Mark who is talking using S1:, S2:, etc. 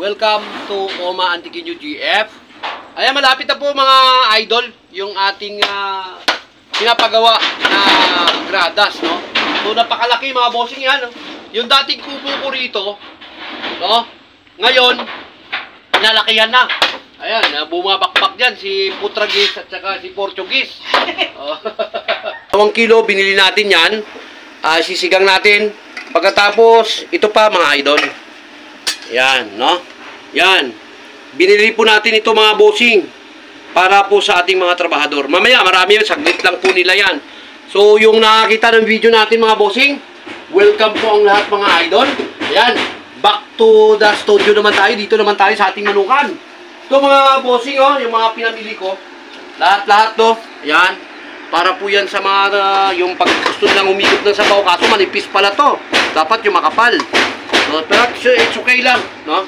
S1: Welcome to Oma Antiquinho GF. Ayan, malapit na po mga idol yung ating pinapagawa na gradas, no? So, napakalaki mga bossing yan, no? Yung dating kubo ko rito, no? Ngayon, pinalakihan na. Ayan, bumabakbak dyan si Putragis at saka si Portuguese. 2 kilo, binili natin yan. Sisigang natin. Pagkatapos, ito pa mga idol. Yan, no? Yan. Binili po natin ito mga bossing para po sa ating mga trabahador. Mamaya, marami yun. Saglit lang po nila yan. So, yung nakakita ng video natin mga bossing, welcome po ang lahat mga idol. Yan. Back to the studio naman tayo. Dito naman tayo sa ating manukan. Ito mga bossing, oh, yung mga pinamili ko. Lahat-lahat, to. Yan. Para po yan sa mga, yung pag gusto lang umikot ng sabaw. Kaso manipis pala to. Dapat yung makapal. No, pero it's okay lang, no?